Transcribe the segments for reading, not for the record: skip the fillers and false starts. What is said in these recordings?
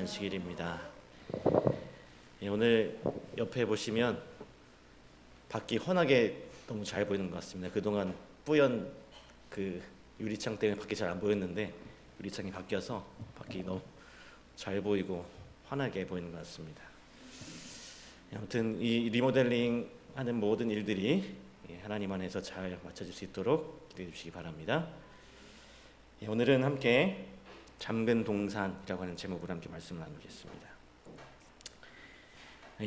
안식일입니다. 오늘 옆에 보시면 밖이 환하게 너무 잘 보이는 것 같습니다. 그동안 뿌연 그 유리창 때문에 밖이 잘 안 보였는데 유리창이 바뀌어서 밖이 너무 잘 보이고 환하게 보이는 것 같습니다. 아무튼 이 리모델링 하는 모든 일들이 하나님 안에서 잘 맞춰질 수 있도록 기도해 주시기 바랍니다. 오늘은 함께 잠근 동산이라고 하는 제목으로 함께 말씀을 나누겠습니다.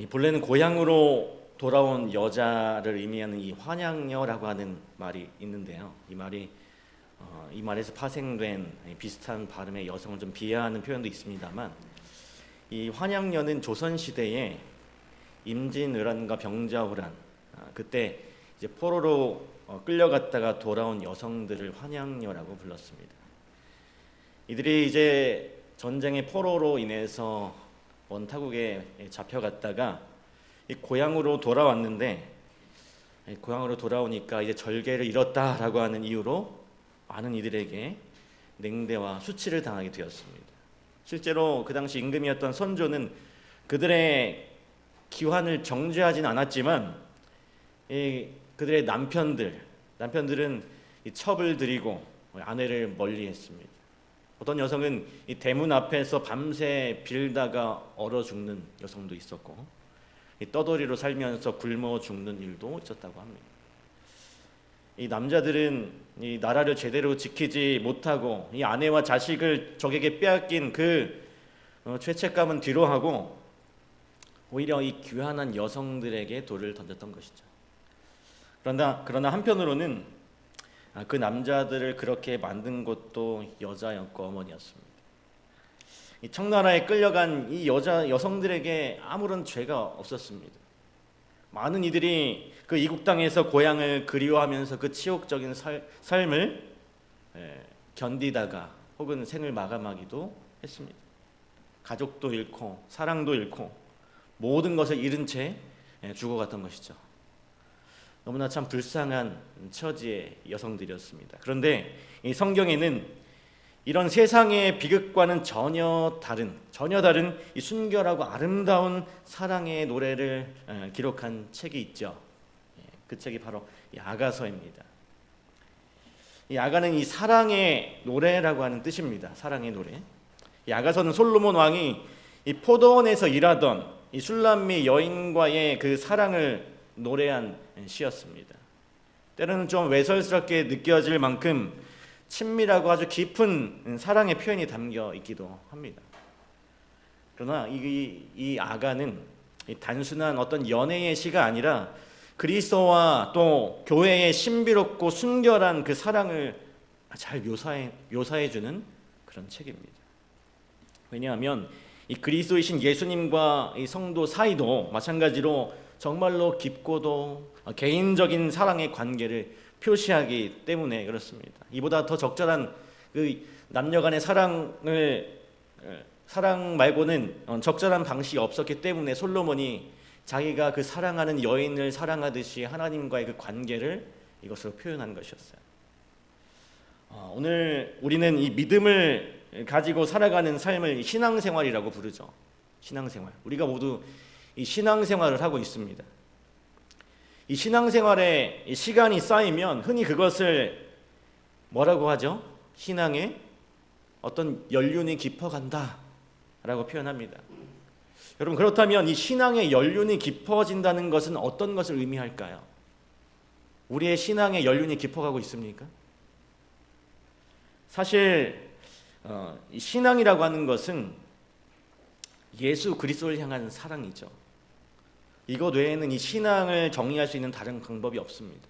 본래는 고향으로 돌아온 여자를 의미하는 이 환양녀라고 하는 말이 있는데요. 이 말에서 파생된 비슷한 발음의 여성을 좀 비하하는 표현도 있습니다만, 이 환양녀는 조선 시대에 임진왜란과 병자호란, 그때 이제 포로로 끌려갔다가 돌아온 여성들을 환양녀라고 불렀습니다. 이들이 이제 전쟁의 포로로 인해서 원타국에 잡혀갔다가 고향으로 돌아왔는데, 고향으로 돌아오니까 이제 절개를 잃었다라고 하는 이유로 많은 이들에게 냉대와 수치를 당하게 되었습니다. 실제로 그 당시 임금이었던 선조는 그들의 기환을 정죄하지는 않았지만 그들의 남편들은 첩을 들이고 아내를 멀리했습니다. 어떤 여성은 이 대문 앞에서 밤새 빌다가 얼어 죽는 여성도 있었고, 이 떠돌이로 살면서 굶어 죽는 일도 있었다고 합니다. 이 남자들은 이 나라를 제대로 지키지 못하고 이 아내와 자식을 적에게 빼앗긴 그 죄책감은 뒤로하고 오히려 이 귀환한 여성들에게 돌을 던졌던 것이죠. 그러나 한편으로는 그 남자들을 그렇게 만든 것도 여자였고 어머니였습니다. 이 청나라에 끌려간 이 여성들에게 아무런 죄가 없었습니다. 많은 이들이 그 이국 땅에서 고향을 그리워하면서 그 치욕적인 삶을 견디다가 혹은 생을 마감하기도 했습니다. 가족도 잃고 사랑도 잃고 모든 것을 잃은 채 죽어갔던 것이죠. 너무나 참 불쌍한 처지의 여성들이었습니다. 그런데 이 성경에는 이런 세상의 비극과는 전혀 다른 이 순결하고 아름다운 사랑의 노래를 기록한 책이 있죠. 그 책이 바로 이 아가서입니다. 이 아가는 이 사랑의 노래라고 하는 뜻입니다. 사랑의 노래. 이 아가서는 솔로몬 왕이 이 포도원에서 일하던 이 슐람미 여인과의 그 사랑을 노래한 시였습니다. 때로는 좀 외설스럽게 느껴질 만큼 친밀하고 아주 깊은 사랑의 표현이 담겨 있기도 합니다. 그러나 이 아가는 단순한 어떤 연애의 시가 아니라 그리스도와 또 교회의 신비롭고 순결한 그 사랑을 잘 묘사해주는 그런 책입니다. 왜냐하면 이 그리스도이신 예수님과 이 성도 사이도 마찬가지로 정말로 깊고도 개인적인 사랑의 관계를 표시하기 때문에 그렇습니다. 이보다 더 적절한 그 남녀 간의 사랑 말고는 적절한 방식이 없었기 때문에 솔로몬이 자기가 그 사랑하는 여인을 사랑하듯이 하나님과의 그 관계를 이것으로 표현한 것이었어요. 오늘 우리는 이 믿음을 가지고 살아가는 삶을 신앙생활이라고 부르죠. 신앙생활. 우리가 모두 이 신앙생활을 하고 있습니다. 이 신앙생활에 시간이 쌓이면 흔히 그것을 뭐라고 하죠? 신앙의 어떤 연륜이 깊어간다 라고 표현합니다. 여러분, 그렇다면 이 신앙의 연륜이 깊어진다는 것은 어떤 것을 의미할까요? 우리의 신앙의 연륜이 깊어가고 있습니까? 사실 이 신앙이라고 하는 것은 예수 그리스도를 향한 사랑이죠. 이것 외에는 이 신앙을 정의할 수 있는 다른 방법이 없습니다.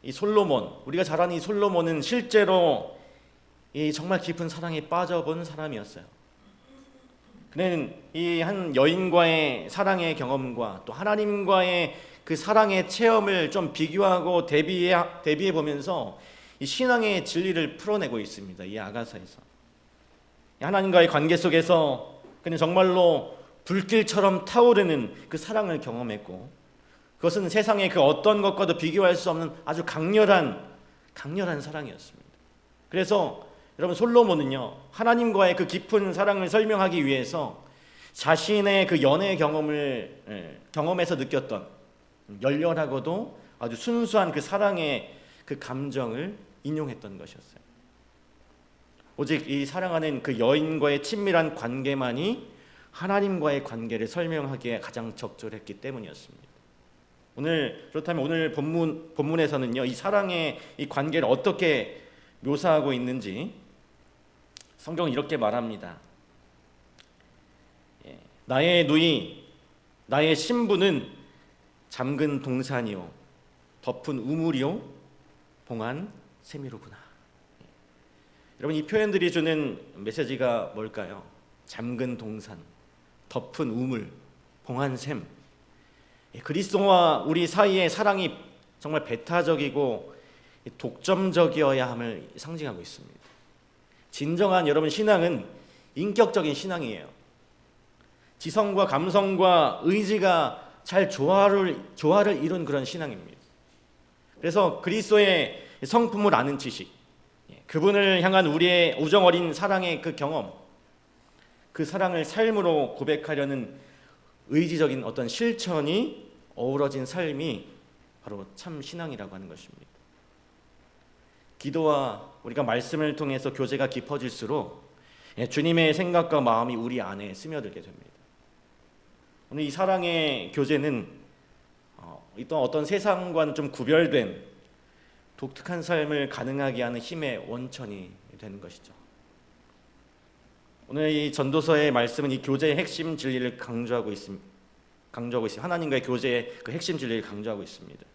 이 솔로몬, 우리가 잘 아는 이 솔로몬은 실제로 이 정말 깊은 사랑에 빠져본 사람이었어요. 그는 이 한 여인과의 사랑의 경험과 또 하나님과의 그 사랑의 체험을 좀 비교하고 대비해 보면서 이 신앙의 진리를 풀어내고 있습니다. 이 아가서에서 하나님과의 관계 속에서 그는 정말로 불길처럼 타오르는 그 사랑을 경험했고, 그것은 세상의 그 어떤 것과도 비교할 수 없는 아주 강렬한 사랑이었습니다. 그래서 여러분, 솔로몬은요, 하나님과의 그 깊은 사랑을 설명하기 위해서 자신의 그 연애 경험에서 느꼈던 열렬하고도 아주 순수한 그 사랑의 그 감정을 인용했던 것이었어요. 오직 이 사랑하는 그 여인과의 친밀한 관계만이 하나님과의 관계를 설명하기에 가장 적절했기 때문이었습니다. 그렇다면 오늘 본문에서는요, 이 사랑의 이 관계를 어떻게 묘사하고 있는지 성경은 이렇게 말합니다. 나의 누이, 나의 신부는 잠근 동산이요, 덮은 우물이요, 봉한 샘이로구나. 여러분, 이 표현들이 주는 메시지가 뭘까요? 잠근 동산, 덮은 우물, 봉한 샘. 그리스도와 우리 사이의 사랑이 정말 배타적이고 독점적이어야 함을 상징하고 있습니다. 진정한 여러분 신앙은 인격적인 신앙이에요. 지성과 감성과 의지가 잘 조화를 이룬 그런 신앙입니다. 그래서 그리스도의 성품을 아는 지식, 그분을 향한 우리의 우정 어린 사랑의 그 경험, 그 사랑을 삶으로 고백하려는 의지적인 어떤 실천이 어우러진 삶이 바로 참 신앙이라고 하는 것입니다. 기도와 우리가 말씀을 통해서 교제가 깊어질수록 주님의 생각과 마음이 우리 안에 스며들게 됩니다. 오늘 이 사랑의 교제는 어떤 세상과는 좀 구별된 독특한 삶을 가능하게 하는 힘의 원천이 되는 것이죠. 오늘 이 전도서의 말씀은 이 교제의 핵심 진리를 강조하고 있습니다. 하나님과의 교제의 그 핵심 진리를 강조하고 있습니다.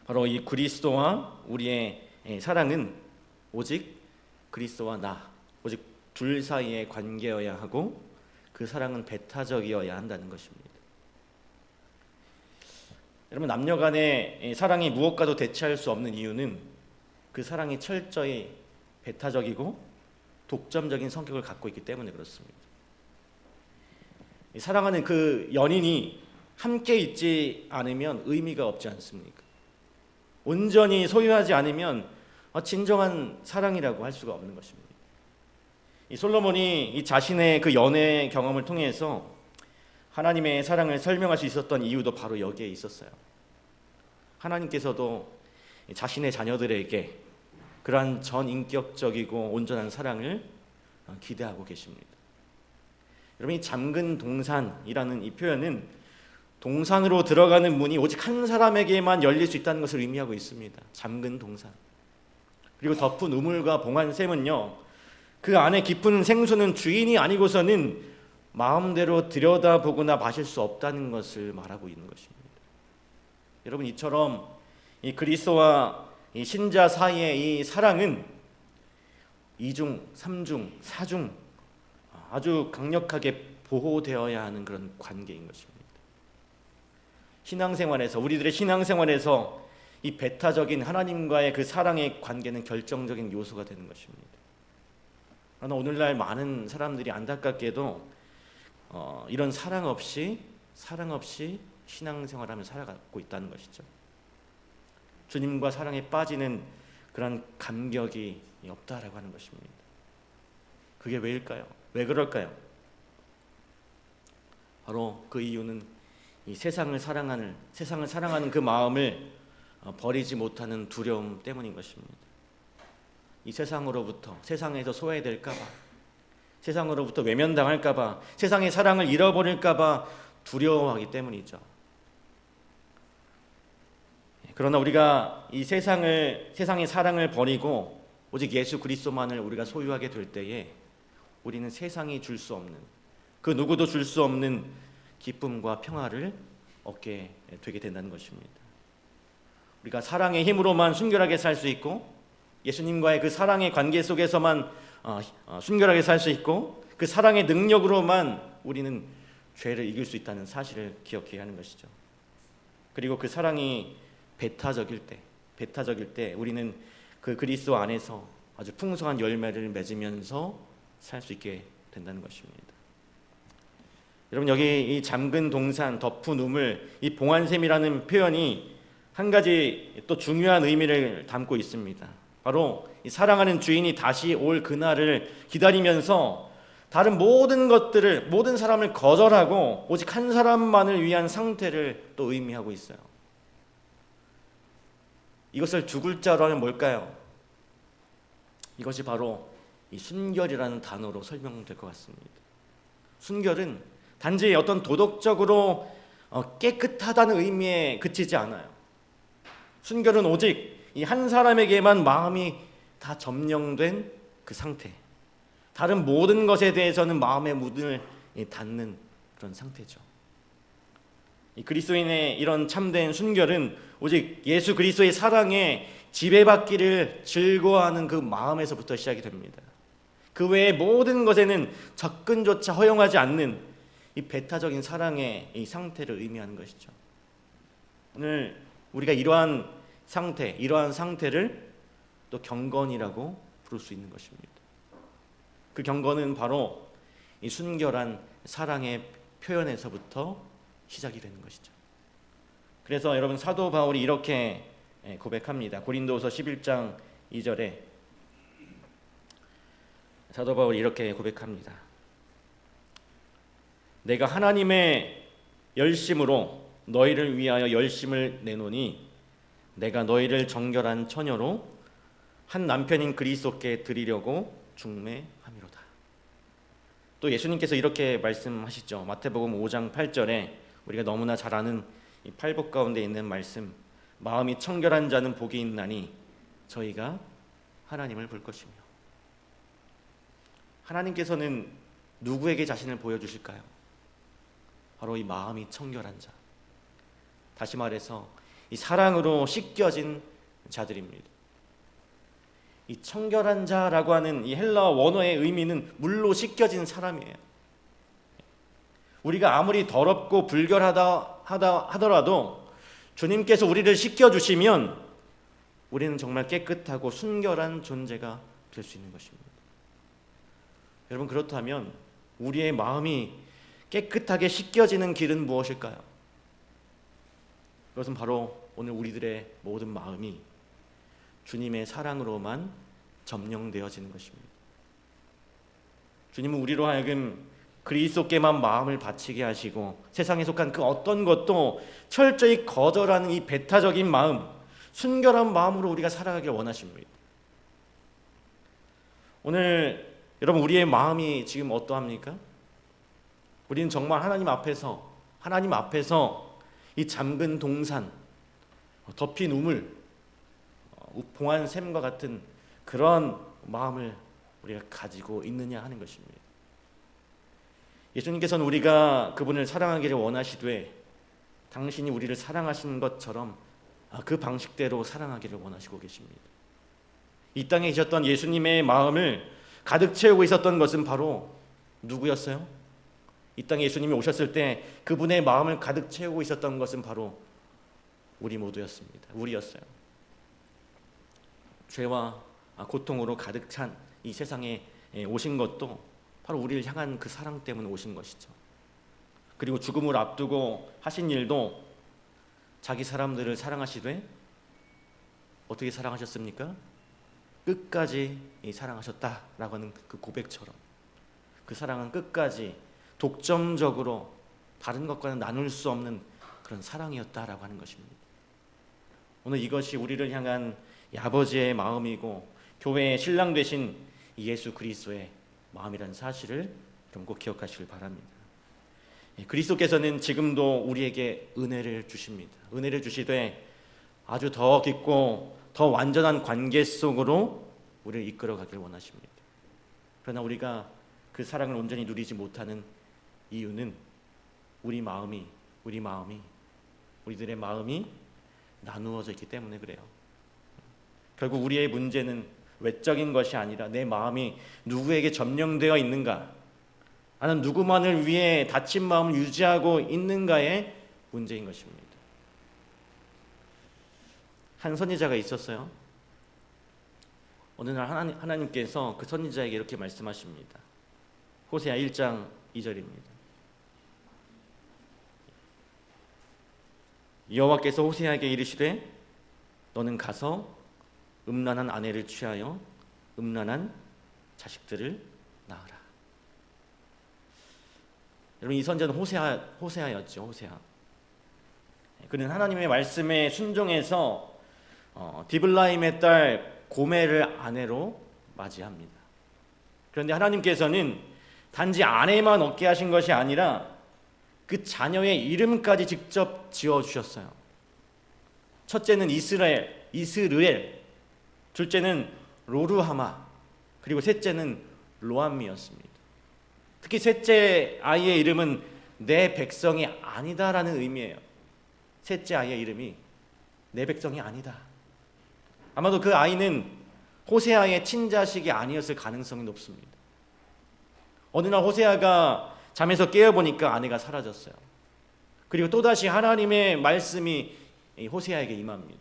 바로 이 그리스도와 우리의 사랑은 오직 그리스도와 오직 둘 사이의 관계여야 하고, 그 사랑은 배타적이어야 한다는 것입니다. 여러분, 남녀 간의 사랑이 무엇과도 대체할 수 없는 이유는 그 사랑이 철저히 배타적이고 독점적인 성격을 갖고 있기 때문에 그렇습니다. 사랑하는 그 연인이 함께 있지 않으면 의미가 없지 않습니까? 온전히 소유하지 않으면 진정한 사랑이라고 할 수가 없는 것입니다. 이 솔로몬이 이 자신의 그 연애 경험을 통해서 하나님의 사랑을 설명할 수 있었던 이유도 바로 여기에 있었어요. 하나님께서도 자신의 자녀들에게 그러한 전인격적이고 온전한 사랑을 기대하고 계십니다. 여러분, 이 잠근 동산이라는 이 표현은 동산으로 들어가는 문이 오직 한 사람에게만 열릴 수 있다는 것을 의미하고 있습니다. 잠근 동산. 그리고 덮은 우물과 봉한 샘은요, 그 안에 깊은 생수는 주인이 아니고서는 마음대로 들여다보거나 마실 수 없다는 것을 말하고 있는 것입니다. 여러분, 이처럼 이 그리스도와 이 신자 사이의 이 사랑은 2중, 3중, 4중 아주 강력하게 보호되어야 하는 그런 관계인 것입니다. 신앙생활에서, 우리들의 신앙생활에서 이 배타적인 하나님과의 그 사랑의 관계는 결정적인 요소가 되는 것입니다. 그러나 오늘날 많은 사람들이 안타깝게도 이런 사랑 없이 신앙생활하며 살아가고 있다는 것이죠. 주님과 사랑에 빠지는 그런 감격이 없다라고 하는 것입니다. 그게 왜일까요? 왜 그럴까요? 바로 그 이유는 이 세상을 사랑하는 그 마음을 버리지 못하는 두려움 때문인 것입니다. 이 세상에서 소외될까 봐, 세상으로부터 외면당할까 봐, 세상의 사랑을 잃어버릴까 봐 두려워하기 때문이죠. 그러나 우리가 이 세상의 사랑을 버리고 오직 예수 그리스도만을 우리가 소유하게 될 때에 우리는 세상이 줄 수 없는, 그 누구도 줄 수 없는 기쁨과 평화를 얻게 되게 된다는 것입니다. 우리가 사랑의 힘으로만 순결하게 살 수 있고, 예수님과의 그 사랑의 관계 속에서만 순결하게 살 수 있고, 그 사랑의 능력으로만 우리는 죄를 이길 수 있다는 사실을 기억해야 하는 것이죠. 그리고 그 사랑이 배타적일 때 우리는 그 그리스도 안에서 아주 풍성한 열매를 맺으면서 살 수 있게 된다는 것입니다. 여러분, 여기 이 잠근 동산, 덮은 우물, 이 봉한 샘이라는 표현이 한 가지 또 중요한 의미를 담고 있습니다. 바로 이 사랑하는 주인이 다시 올 그날을 기다리면서 다른 모든 것들을, 모든 사람을 거절하고 오직 한 사람만을 위한 상태를 또 의미하고 있어요. 이것을 두 글자로 하면 뭘까요? 이것이 바로 이 순결이라는 단어로 설명될 것 같습니다. 순결은 단지 어떤 도덕적으로 깨끗하다는 의미에 그치지 않아요. 순결은 오직 이 한 사람에게만 마음이 다 점령된 그 상태, 다른 모든 것에 대해서는 마음의 문을 닫는 그런 상태죠. 이 그리스도인의 이런 참된 순결은 오직 예수 그리스도의 사랑에 지배받기를 즐거워하는 그 마음에서부터 시작이 됩니다. 그 외의 모든 것에는 접근조차 허용하지 않는 이 배타적인 사랑의 이 상태를 의미하는 것이죠. 오늘 우리가 이러한 상태를 또 경건이라고 부를 수 있는 것입니다. 그 경건은 바로 이 순결한 사랑의 표현에서부터 시작이 되는 것이죠. 그래서 여러분, 사도 바울이 이렇게 고백합니다. 고린도후서 11장 2절에 사도 바울이 이렇게 고백합니다. 내가 하나님의 열심으로 너희를 위하여 열심을 내노니 내가 너희를 정결한 처녀로 한 남편인 그리스도께 드리려고 중매함이로다. 또 예수님께서 이렇게 말씀하시죠. 마태복음 5장 8절에 우리가 너무나 잘 아는 이 팔복 가운데 있는 말씀, 마음이 청결한 자는 복이 있나니 저희가 하나님을 볼 것이며. 하나님께서는 누구에게 자신을 보여주실까요? 바로 이 마음이 청결한 자, 다시 말해서 이 사랑으로 씻겨진 자들입니다. 이 청결한 자라고 하는 이 헬라어 원어의 의미는 물로 씻겨진 사람이에요. 우리가 아무리 더럽고 불결하다 하더라도 주님께서 우리를 씻겨주시면 우리는 정말 깨끗하고 순결한 존재가 될 수 있는 것입니다. 여러분, 그렇다면 우리의 마음이 깨끗하게 씻겨지는 길은 무엇일까요? 그것은 바로 오늘 우리들의 모든 마음이 주님의 사랑으로만 점령되어지는 것입니다. 주님은 우리로 하여금 그리스도께만 마음을 바치게 하시고 세상에 속한 그 어떤 것도 철저히 거절하는 이 배타적인 마음, 순결한 마음으로 우리가 살아가길 원하십니다. 오늘 여러분, 우리의 마음이 지금 어떠합니까? 우리는 정말 하나님 앞에서 이 잠근 동산, 덮인 우물, 봉한 샘과 같은 그런 마음을 우리가 가지고 있느냐 하는 것입니다. 예수님께서는 우리가 그분을 사랑하기를 원하시되 당신이 우리를 사랑하신 것처럼 그 방식대로 사랑하기를 원하시고 계십니다. 이 땅에 계셨던 예수님의 마음을 가득 채우고 있었던 것은 바로 누구였어요? 이 땅에 예수님이 오셨을 때 그분의 마음을 가득 채우고 있었던 것은 바로 우리 모두였습니다. 우리였어요. 죄와 고통으로 가득 찬 이 세상에 오신 것도 바로 우리를 향한 그 사랑 때문에 오신 것이죠. 그리고 죽음을 앞두고 하신 일도 자기 사람들을 사랑하시되 어떻게 사랑하셨습니까? 끝까지 사랑하셨다라고 하는 그 고백처럼 그 사랑은 끝까지 독점적으로 다른 것과는 나눌 수 없는 그런 사랑이었다라고 하는 것입니다. 오늘 이것이 우리를 향한 아버지의 마음이고 교회의 신랑 되신 예수 그리스도의 마음이라는 사실을 좀 꼭 기억하시길 바랍니다. 그리스도께서는 지금도 우리에게 은혜를 주십니다. 은혜를 주시되 아주 더 깊고 더 완전한 관계 속으로 우리를 이끌어가길 원하십니다. 그러나 우리가 그 사랑을 온전히 누리지 못하는 이유는 우리들의 마음이 나누어져 있기 때문에 그래요. 결국 우리의 문제는 외적인 것이 아니라 내 마음이 누구에게 점령되어 있는가, 나는 누구만을 위해 닫힌 마음을 유지하고 있는가의 문제인 것입니다. 한 선지자가 있었어요. 어느 날 하나님께서 그 선지자에게 이렇게 말씀하십니다. 호세아 1장 2절입니다. 여호와께서 호세아에게 이르시되 너는 가서 음란한 아내를 취하여 음란한 자식들을 낳으라. 여러분, 이 선지자는 호세아였죠. 호세아. 그는 하나님의 말씀에 순종해서 디블라임의 딸 고멜을 아내로 맞이합니다. 그런데 하나님께서는 단지 아내만 얻게 하신 것이 아니라 그 자녀의 이름까지 직접 지어주셨어요. 첫째는 이스르엘, 둘째는 로루하마, 그리고 셋째는 로암미였습니다. 특히 셋째 아이의 이름은 내 백성이 아니다라는 의미예요. 셋째 아이의 이름이 내 백성이 아니다. 아마도 그 아이는 호세아의 친자식이 아니었을 가능성이 높습니다. 어느 날 호세아가 잠에서 깨어보니까 아내가 사라졌어요. 그리고 또다시 하나님의 말씀이 호세아에게 임합니다.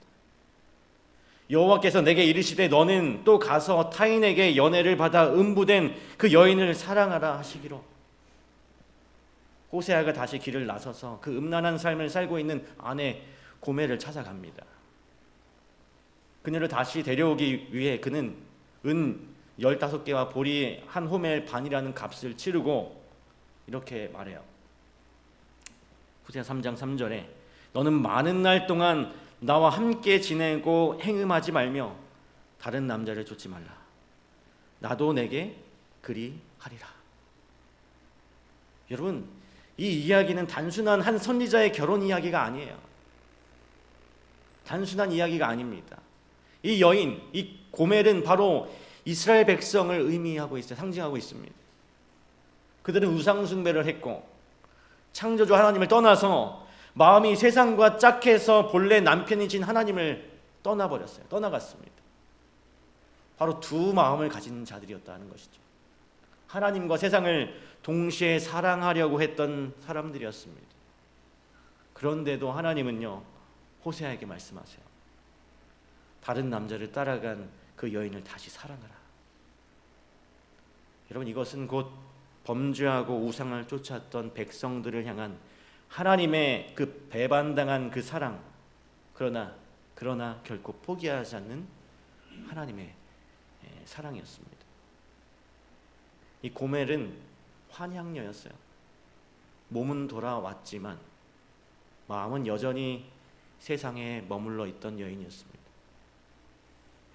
여호와께서 내게 이르시되 너는 또 가서 타인에게 연애를 받아 음부된 그 여인을 사랑하라 하시기로. 호세아가 다시 길을 나서서 그 음란한 삶을 살고 있는 아내 고멜을 찾아갑니다. 그녀를 다시 데려오기 위해 그는 은 15개와 보리 한 호멜 반이라는 값을 치르고 이렇게 말해요. 호세아 3장 3절에 너는 많은 날 동안 나와 함께 지내고 행음하지 말며 다른 남자를 쫓지 말라. 나도 내게 그리 하리라. 여러분, 이 이야기는 단순한 한 선지자의 결혼 이야기가 아니에요. 단순한 이야기가 아닙니다. 이 여인, 이 고멜은 바로 이스라엘 백성을 의미하고 있어요. 상징하고 있습니다. 그들은 우상 숭배를 했고 창조주 하나님을 떠나서 마음이 세상과 짝해서 본래 남편이신 하나님을 떠나버렸어요. 떠나갔습니다. 바로 두 마음을 가진 자들이었다는 것이죠. 하나님과 세상을 동시에 사랑하려고 했던 사람들이었습니다. 그런데도 하나님은요, 호세아에게 말씀하세요. 다른 남자를 따라간 그 여인을 다시 사랑하라. 여러분, 이것은 곧 범죄하고 우상을 쫓았던 백성들을 향한 하나님의 그 배반당한 그 사랑, 그러나 결코 포기하지 않는 하나님의 사랑이었습니다. 이 고멜은 환향녀였어요. 몸은 돌아왔지만 마음은 여전히 세상에 머물러 있던 여인이었습니다.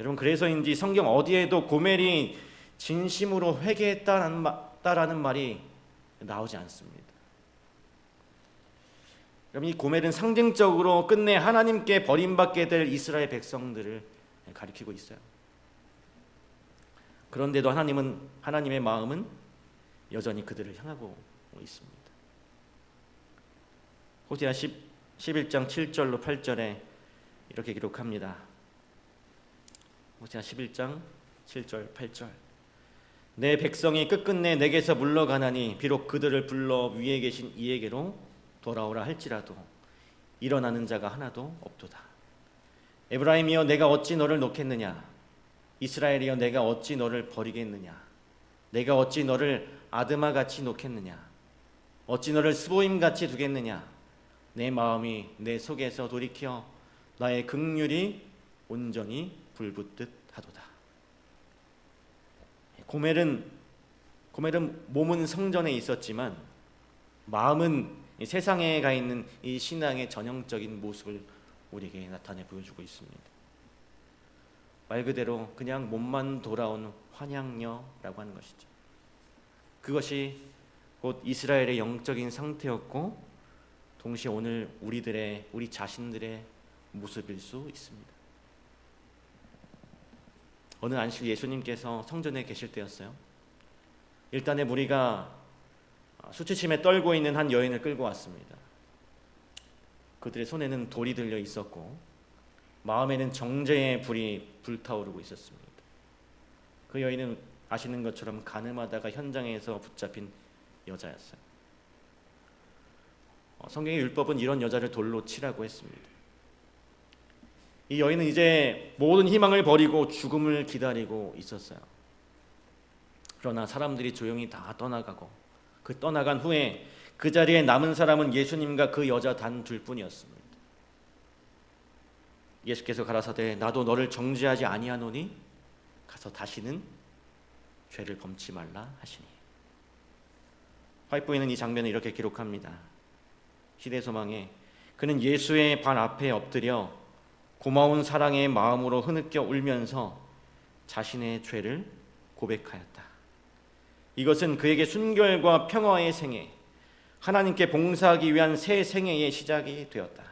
여러분, 그래서인지 성경 어디에도 고멜이 진심으로 회개했다라는 말이 나오지 않습니다. 여러분, 이 고멜은 상징적으로 끝내 하나님께 버림받게 될 이스라엘 백성들을 가리키고 있어요. 그런데도 하나님의 마음은 여전히 그들을 향하고 있습니다. 호세아 11장 7절로 8절에 이렇게 기록합니다. 호세아 11장 7절 8절 내 백성이 끝끝내 내게서 물러가나니 비록 그들을 불러 위에 계신 이에게로 돌아오라 할지라도 일어나는 자가 하나도 없도다. 에브라임이여 내가 어찌 너를 놓겠느냐? 이스라엘이여 내가 어찌 너를 버리겠느냐? 내가 어찌 너를 아드마같이 놓겠느냐? 어찌 너를 스보임같이 두겠느냐? 내 마음이 내 속에서 돌이켜 나의 긍휼이 온전히 불붙듯 하도다. 고멜은 몸은 성전에 있었지만 마음은 세상에 가 있는 이 신앙의 전형적인 모습을 우리에게 나타내 보여주고 있습니다. 말 그대로 그냥 몸만 돌아온 환향녀라고 하는 것이죠. 그것이 곧 이스라엘의 영적인 상태였고 동시에 오늘 우리 자신들의 모습일 수 있습니다. 어느 안식 예수님께서 성전에 계실 때였어요. 일단의 무리가 수치심에 떨고 있는 한 여인을 끌고 왔습니다. 그들의 손에는 돌이 들려 있었고 마음에는 정죄의 불이 불타오르고 있었습니다. 그 여인은 아시는 것처럼 간음하다가 현장에서 붙잡힌 여자였어요. 성경의 율법은 이런 여자를 돌로 치라고 했습니다. 이 여인은 이제 모든 희망을 버리고 죽음을 기다리고 있었어요. 그러나 사람들이 조용히 다 떠나가고 그 떠나간 후에 그 자리에 남은 사람은 예수님과 그 여자 단 둘뿐이었습니다. 예수께서 가라사대 나도 너를 정죄하지 아니하노니 가서 다시는 죄를 범치 말라 하시니. 화이트보이는 이 장면을 이렇게 기록합니다. 시대소망에 그는 예수의 발 앞에 엎드려 고마운 사랑의 마음으로 흐느껴 울면서 자신의 죄를 고백하였다. 이것은 그에게 순결과 평화의 생애, 하나님께 봉사하기 위한 새 생애의 시작이 되었다.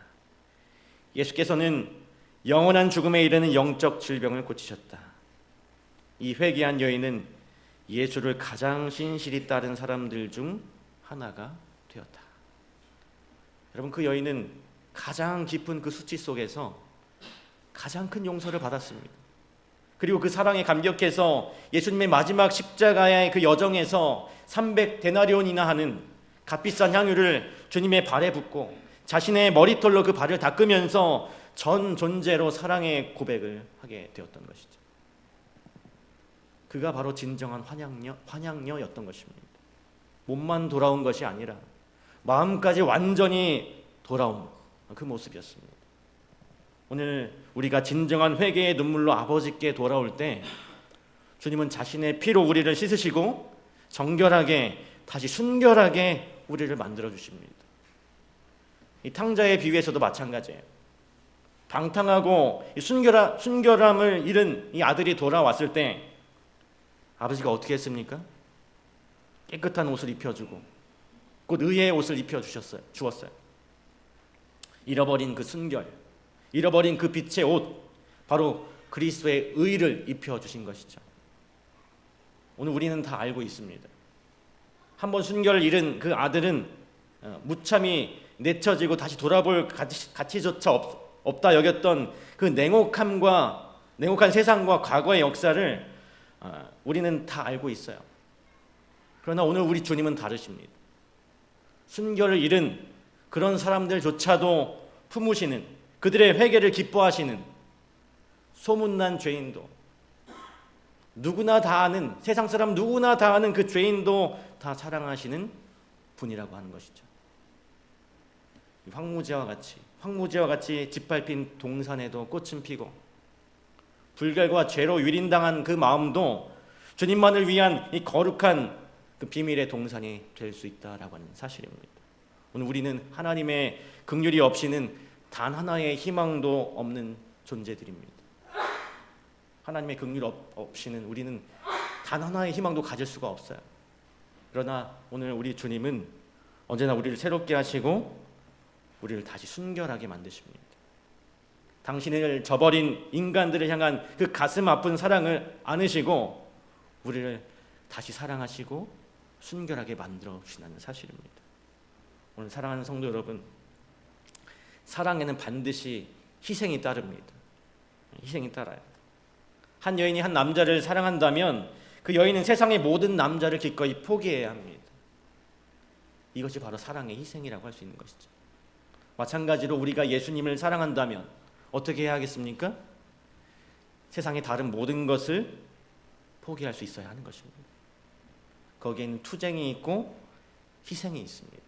예수께서는 영원한 죽음에 이르는 영적 질병을 고치셨다. 이 회개한 여인은 예수를 가장 신실히 따른 사람들 중 하나가 되었다. 여러분, 그 여인은 가장 깊은 그 수치 속에서 가장 큰 용서를 받았습니다. 그리고 그 사랑에 감격해서 예수님의 마지막 십자가의 그 여정에서 300데나리온이나 하는 값비싼 향유를 주님의 발에 붓고 자신의 머리털로 그 발을 닦으면서 전 존재로 사랑의 고백을 하게 되었던 것이죠. 그가 바로 진정한 환양녀였던 것입니다. 몸만 돌아온 것이 아니라 마음까지 완전히 돌아온 그 모습이었습니다. 오늘 우리가 진정한 회개의 눈물로 아버지께 돌아올 때 주님은 자신의 피로 우리를 씻으시고 정결하게 다시 순결하게 우리를 만들어 주십니다. 이 탕자의 비유에서도 마찬가지예요. 방탕하고 순결함을 잃은 이 아들이 돌아왔을 때 아버지가 어떻게 했습니까? 깨끗한 옷을 입혀주고 곧 의의 옷을 주었어요. 잃어버린 그 순결, 잃어버린 그 빛의 옷, 바로 그리스도의 의를 입혀주신 것이죠. 오늘 우리는 다 알고 있습니다. 한번 순결을 잃은 그 아들은 무참히 내쳐지고 다시 돌아볼 가치조차 없다 여겼던 그 냉혹한 세상과 과거의 역사를 우리는 다 알고 있어요. 그러나 오늘 우리 주님은 다르십니다. 순결을 잃은 그런 사람들조차도 품으시는, 그들의 회개를 기뻐하시는 소문난 죄인도, 누구나 다 아는, 세상 사람 누구나 다 아는 그 죄인도 다 사랑하시는 분이라고 하는 것이죠. 황무지와 같이 짓밟힌 동산에도 꽃은 피고 불결과 죄로 유린당한 그 마음도 주님만을 위한 이 거룩한 그 비밀의 동산이 될 수 있다라고 하는 사실입니다. 오늘 우리는 하나님의 긍휼이 없이는 단 하나의 희망도 없는 존재들입니다. 하나님의 긍휼 없이는 우리는 단 하나의 희망도 가질 수가 없어요. 그러나 오늘 우리 주님은 언제나 우리를 새롭게 하시고 우리를 다시 순결하게 만드십니다. 당신을 저버린 인간들을 향한 그 가슴 아픈 사랑을 안으시고 우리를 다시 사랑하시고 순결하게 만들어 주신다는 사실입니다. 오늘 사랑하는 성도 여러분, 사랑에는 반드시 희생이 따릅니다. 희생이 따라요. 한 여인이 한 남자를 사랑한다면 그 여인은 세상의 모든 남자를 기꺼이 포기해야 합니다. 이것이 바로 사랑의 희생이라고 할 수 있는 것이죠. 마찬가지로 우리가 예수님을 사랑한다면 어떻게 해야 하겠습니까? 세상의 다른 모든 것을 포기할 수 있어야 하는 것입니다. 거기에는 투쟁이 있고 희생이 있습니다.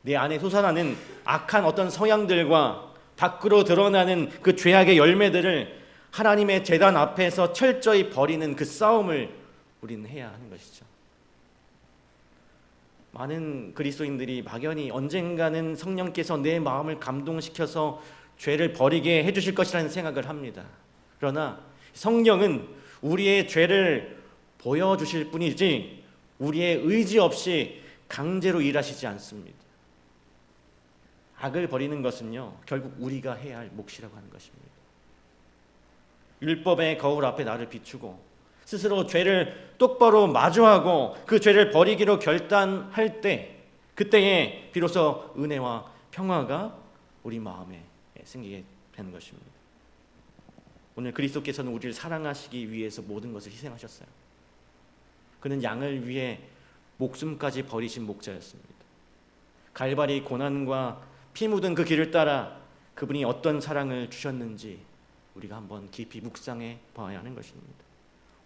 내 안에 솟아나는 악한 어떤 성향들과 밖으로 드러나는 그 죄악의 열매들을 하나님의 제단 앞에서 철저히 버리는 그 싸움을 우리는 해야 하는 것이죠. 많은 그리스도인들이 막연히 언젠가는 성령께서 내 마음을 감동시켜서 죄를 버리게 해주실 것이라는 생각을 합니다. 그러나 성령은 우리의 죄를 보여주실 뿐이지 우리의 의지 없이 강제로 일하시지 않습니다. 악을 버리는 것은요, 결국 우리가 해야 할 몫이라고 하는 것입니다. 율법의 거울 앞에 나를 비추고 스스로 죄를 똑바로 마주하고 그 죄를 버리기로 결단할 때, 그때에 비로소 은혜와 평화가 우리 마음에 생기게 되는 것입니다. 오늘 그리스도께서는 우리를 사랑하시기 위해서 모든 것을 희생하셨어요. 그는 양을 위해 목숨까지 버리신 목자였습니다. 갈바리 고난과 피 묻은 그 길을 따라 그분이 어떤 사랑을 주셨는지 우리가 한번 깊이 묵상해 봐야 하는 것입니다.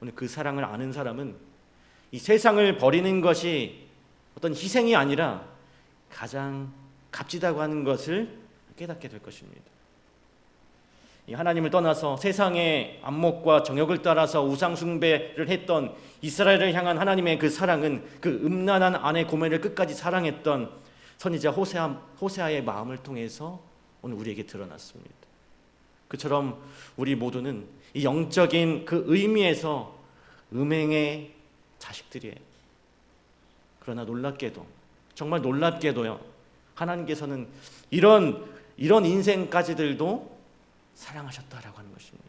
오늘 그 사랑을 아는 사람은 이 세상을 버리는 것이 어떤 희생이 아니라 가장 값지다고 하는 것을 깨닫게 될 것입니다. 이 하나님을 떠나서 세상의 안목과 정욕을 따라서 우상 숭배를 했던 이스라엘을 향한 하나님의 그 사랑은 그 음란한 아내 고멜을 끝까지 사랑했던 선지자 호세아의 마음을 통해서 오늘 우리에게 드러났습니다. 그처럼 우리 모두는 이 영적인 그 의미에서 음행의 자식들이에요. 그러나 놀랍게도, 정말 놀랍게도요, 하나님께서는 이런 인생까지들도 사랑하셨다라고 하는 것입니다.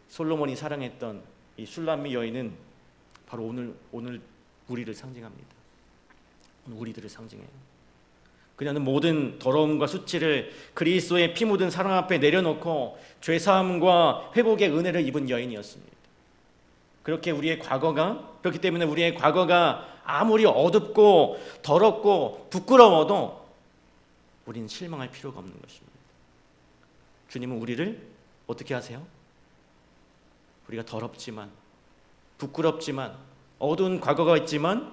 솔로몬이 사랑했던 이 슐람미 여인은 바로 오늘 우리를 상징합니다. 오늘 우리들을 상징해요. 그녀는 모든 더러움과 수치를 그리스도의 피 묻은 사랑 앞에 내려놓고 죄사함과 회복의 은혜를 입은 여인이었습니다. 그렇기 때문에 우리의 과거가 아무리 어둡고 더럽고 부끄러워도 우리는 실망할 필요가 없는 것입니다. 주님은 우리를 어떻게 하세요? 우리가 더럽지만, 부끄럽지만, 어두운 과거가 있지만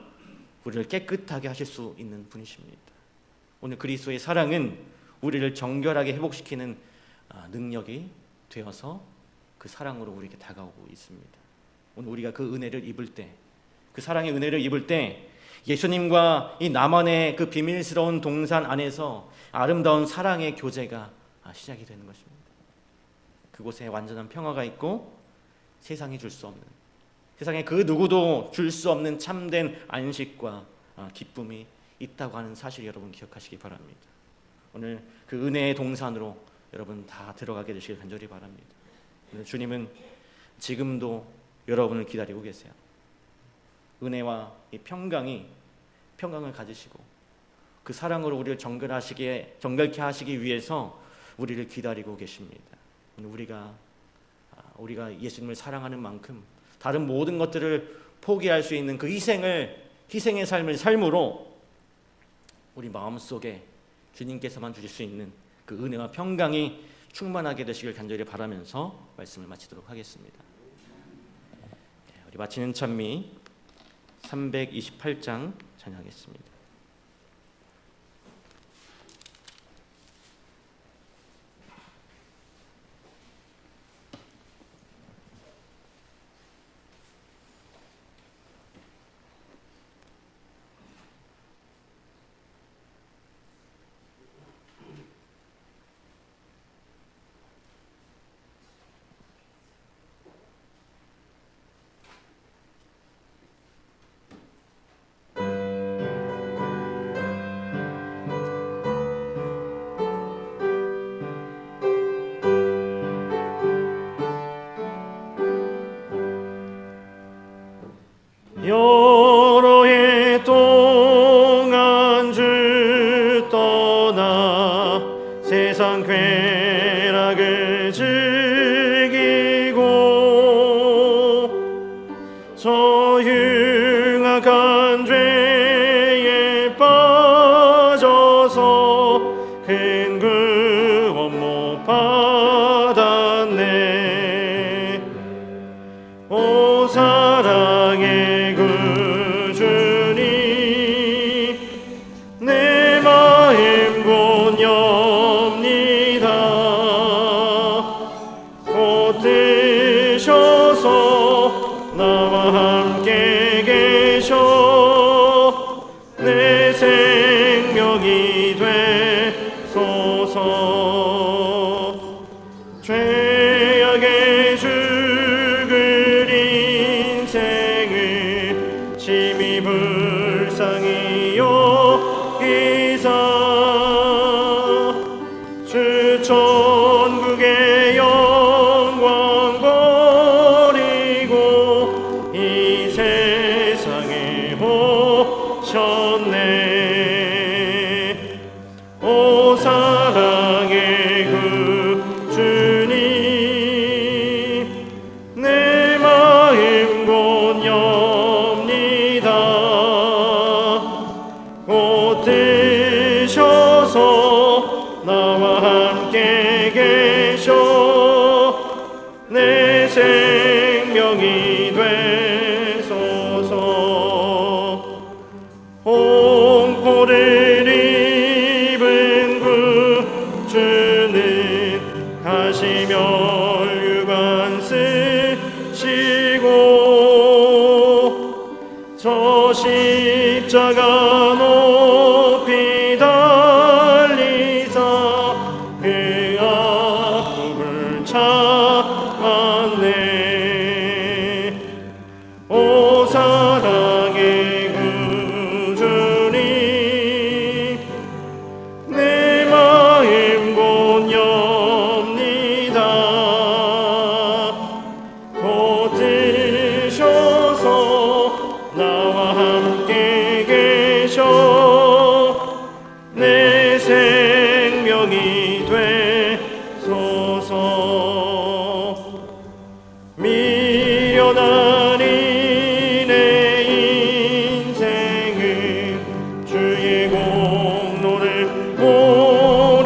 우리를 깨끗하게 하실 수 있는 분이십니다. 오늘 그리스도의 사랑은 우리를 정결하게 회복시키는 능력이 되어서 그 사랑으로 우리에게 다가오고 있습니다. 오늘 우리가 그 은혜를 입을 때, 그 사랑의 은혜를 입을 때 예수님과 이 나만의 그 비밀스러운 동산 안에서 아름다운 사랑의 교제가 시작이 되는 것입니다. 그곳에 완전한 평화가 있고 세상이 줄 수 없는, 세상에 그 누구도 줄 수 없는 참된 안식과 기쁨이 있다고 하는 사실 여러분 기억하시기 바랍니다. 오늘 그 은혜의 동산으로 여러분 다 들어가게 되시길 간절히 바랍니다. 오늘 주님은 지금도 여러분을 기다리고 계세요. 은혜와 이 평강을 가지시고 그 사랑으로 우리를 정결케 하시기 위해서 우리를 기다리고 계십니다. 오늘 우리가 예수님을 사랑하는 만큼 다른 모든 것들을 포기할 수 있는 그 희생의 삶을 삶으로 우리 마음속에 주님께서만 주실 수 있는 그 은혜와 평강이 충만하게 되시길 간절히 바라면서 말씀을 마치도록 하겠습니다. 우리 마치는 찬미 328장 찬양하겠습니다. 여러 해 동안 주 떠나 세상 쾌락을 즐기고 저 흉악한 죄에 빠져서 큰 구원 못 받았네. 오 사랑의 내 마음 곧 엽니다. 곧 드셔서 나와 함께 계셔 내 생명이 되소서. 죄악의 죽을 인생을 심히 불쌍히 여기사 주 천국의 영광 버리고 이 세상에 오셨네. 오 사랑의 그 주님 내 마음 곧 엽니다. 곧 드셔서 나와 함께 계셔 내 생명이 되소서. 홍보를 입은 그 주는 십자가 높이 달리사 그 아픔을 참았네. 오 사랑의 구주님, 내 마음 곧 엽니다. 곧 드셔서 나와 함께 계셔 내 생명이 되소서. 미련하니 내 인생은 주의 공로를 모르고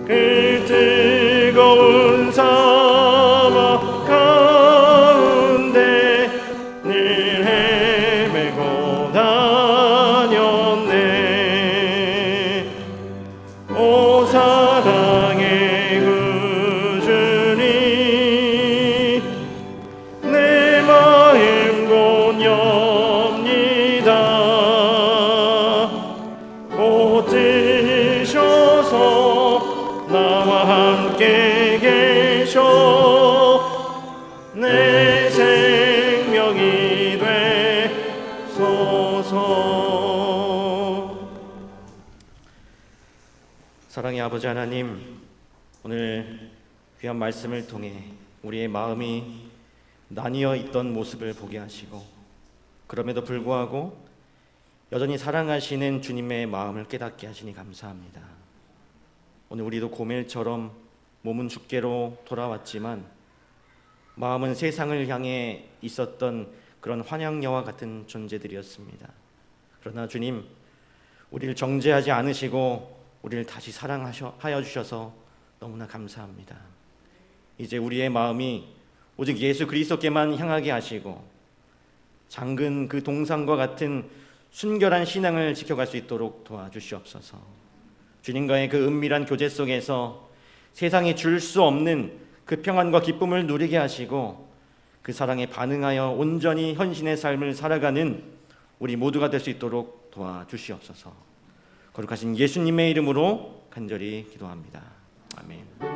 그 뜨거운 사막 가운데 늘 헤매고 다녔네. 오 사랑의 구주님, 내 마음 곧 엽니다. 곧 드셔서 나와 함께 계셔 내 생명이 되소서. 사랑의 아버지 하나님, 오늘 귀한 말씀을 통해 우리의 마음이 나뉘어 있던 모습을 보게 하시고, 그럼에도 불구하고 여전히 사랑하시는 주님의 마음을 깨닫게 하시니 감사합니다. 오늘 우리도 고멜처럼 몸은 주께로 돌아왔지만 마음은 세상을 향해 있었던 그런 환양여와 같은 존재들이었습니다. 그러나 주님, 우리를 정죄하지 않으시고 우리를 다시 사랑하여 주셔서 너무나 감사합니다. 이제 우리의 마음이 오직 예수 그리스도께만 향하게 하시고 장근 그 동상과 같은 순결한 신앙을 지켜갈 수 있도록 도와주시옵소서. 주님과의 그 은밀한 교제 속에서 세상이 줄 수 없는 그 평안과 기쁨을 누리게 하시고 그 사랑에 반응하여 온전히 헌신의 삶을 살아가는 우리 모두가 될 수 있도록 도와주시옵소서. 거룩하신 예수님의 이름으로 간절히 기도합니다. 아멘.